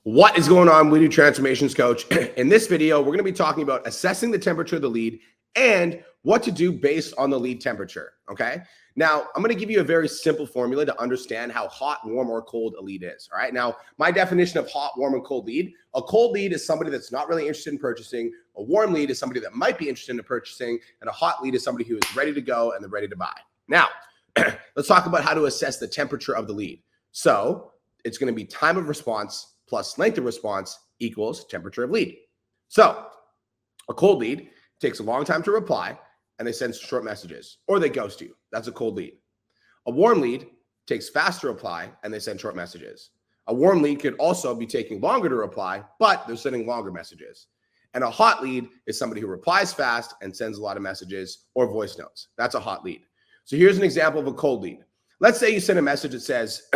What is going on? We do Transformations Coach. In this video, we're going to be talking about assessing the temperature of the lead and what to do based on the lead temperature. Okay. Now, I'm going to give you a very simple formula to understand how hot, warm, or cold a lead is. All right. Now, my definition of hot, warm, and cold lead: a cold lead is somebody that's not really interested in purchasing. A warm lead is somebody that might be interested in purchasing. And a hot lead is somebody who is ready to go and they're ready to buy. Now, let's talk about how to assess the temperature of the lead. So it's going to be time of response plus length of response equals temperature of lead. So a cold lead takes a long time to reply and they send short messages or they ghost you. That's a cold lead. A warm lead takes fast to reply and they send short messages. A warm lead could also be taking longer to reply, but they're sending longer messages. And a hot lead is somebody who replies fast and sends a lot of messages or voice notes. That's a hot lead. So here's an example of a cold lead. Let's say you send a message that says,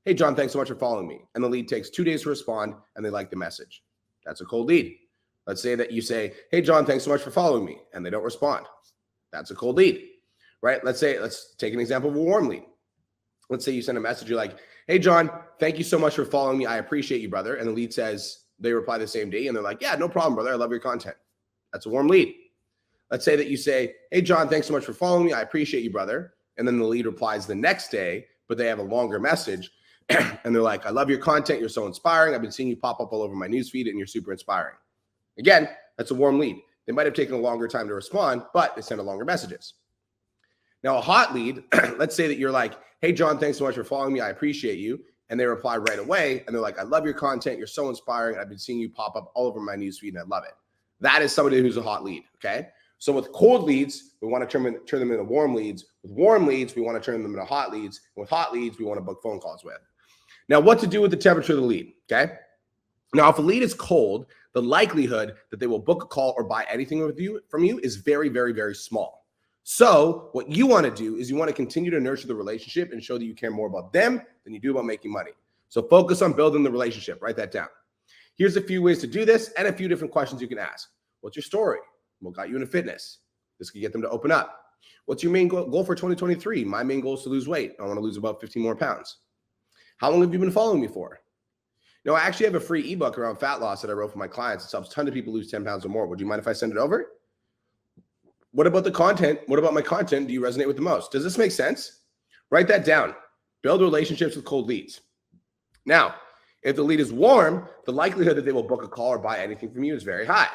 "Hey, John, thanks so much for following me." And the lead takes 2 days to respond and they like the message. That's a cold lead. Let's say that you say, "Hey, John, thanks so much for following me." And they don't respond. That's a cold lead, right? Let's take an example of a warm lead. Let's say you send a message. You're like, "Hey, John, thank you so much for following me. I appreciate you, brother." And the lead says, they reply the same day and they're like, "Yeah, no problem, brother. I love your content." That's a warm lead. Let's say that you say, "Hey, John, thanks so much for following me. I appreciate you, brother." And then the lead replies the next day, but they have a longer message. And they're like, "I love your content. You're so inspiring. I've been seeing you pop up all over my newsfeed and you're super inspiring." Again, that's a warm lead. They might have taken a longer time to respond, but they send a longer messages. Now, a hot lead, let's say that you're like, "Hey, John, thanks so much for following me. I appreciate you." And they reply right away. And they're like, "I love your content. You're so inspiring. I've been seeing you pop up all over my newsfeed and I love it." That is somebody who's a hot lead. Okay. So with cold leads, we want to turn them into warm leads. With warm leads, we want to turn them into hot leads. And with hot leads, we want to book phone calls with. Now, what to do with the temperature of the lead, okay? Now, if a lead is cold, the likelihood that they will book a call or buy anything from you is very, very, very small. So what you want to do is you want to continue to nurture the relationship and show that you care more about them than you do about making money. So focus on building the relationship. Write that down. Here's a few ways to do this and a few different questions you can ask. What's your story? What got you into fitness? This could get them to open up. What's your main goal for 2023? My main goal is to lose weight. I want to lose about 15 more pounds. How long have you been following me for? I actually have a free ebook around fat loss that I wrote for my clients. It helps a ton of people lose 10 pounds or more. Would you mind if I send it over? What about the content? What about my content do you resonate with the most? Does this make sense? Write that down. Build relationships with cold leads. Now, if the lead is warm, the likelihood that they will book a call or buy anything from you is very high.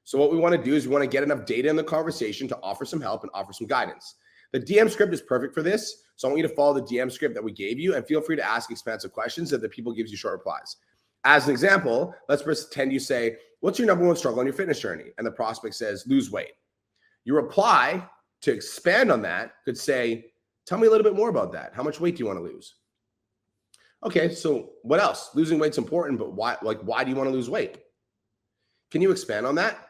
So what we want to do is we want to get enough data in the conversation to offer some help and offer some guidance. The DM script is perfect for this. So I want you to follow the DM script that we gave you and feel free to ask expansive questions that the people gives you short replies. As an example, let's pretend you say, "What's your number one struggle on your fitness journey?" And the prospect says, "Lose weight." Your reply to expand on that could say, "Tell me a little bit more about that. How much weight do you want to lose?" Okay, so what else? Losing weight's important, but why do you want to lose weight? Can you expand on that?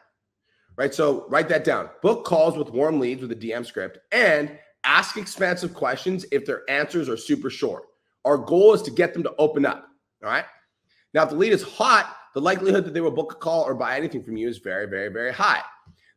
Right, so write that down. Book calls with warm leads with a DM script and ask expansive questions if their answers are super short. Our goal is to get them to open up, all right? Now, if the lead is hot, the likelihood that they will book a call or buy anything from you is very, very, very high.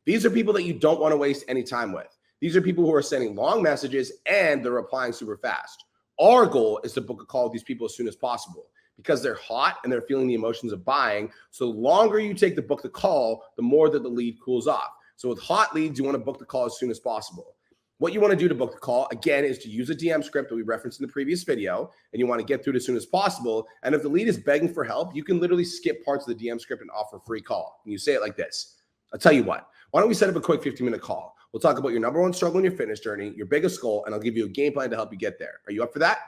These are people that you don't want to waste any time with. These are people who are sending long messages and they're replying super fast. Our goal is to book a call with these people as soon as possible because they're hot and they're feeling the emotions of buying. So the longer you take to book the call, the more that the lead cools off. So with hot leads, you want to book the call as soon as possible. What you want to do to book the call, again, is to use a DM script that we referenced in the previous video, and you want to get through it as soon as possible. And if the lead is begging for help, you can literally skip parts of the DM script and offer a free call. And you say it like this: "I'll tell you what, why don't we set up a quick 15-minute call? We'll talk about your number one struggle in your fitness journey, your biggest goal, and I'll give you a game plan to help you get there. Are you up for that?"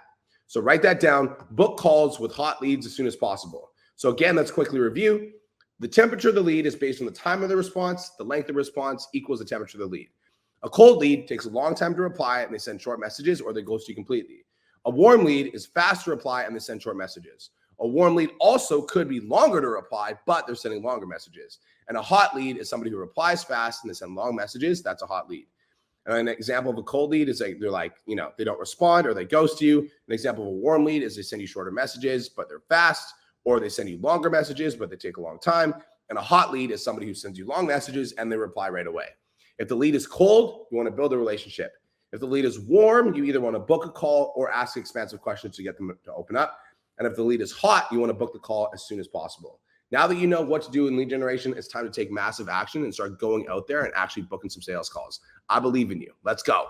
So write that down. Book calls with hot leads as soon as possible. So again, let's quickly review. The temperature of the lead is based on the time of the response. The length of response equals the temperature of the lead. A cold lead takes a long time to reply and they send short messages or they ghost you completely. A warm lead is fast to reply and they send short messages. A warm lead also could be longer to reply, but they're sending longer messages. And a hot lead is somebody who replies fast and they send long messages. That's a hot lead. And an example of a cold lead is they're like, they don't respond or they ghost you. An example of a warm lead is they send you shorter messages, but they're fast, or they send you longer messages, but they take a long time. And a hot lead is somebody who sends you long messages and they reply right away. If the lead is cold, you want to build a relationship. If the lead is warm, you either want to book a call or ask expansive questions to get them to open up. And if the lead is hot, you want to book the call as soon as possible. Now that you know what to do in lead generation, it's time to take massive action and start going out there and actually booking some sales calls. I believe in you. Let's go.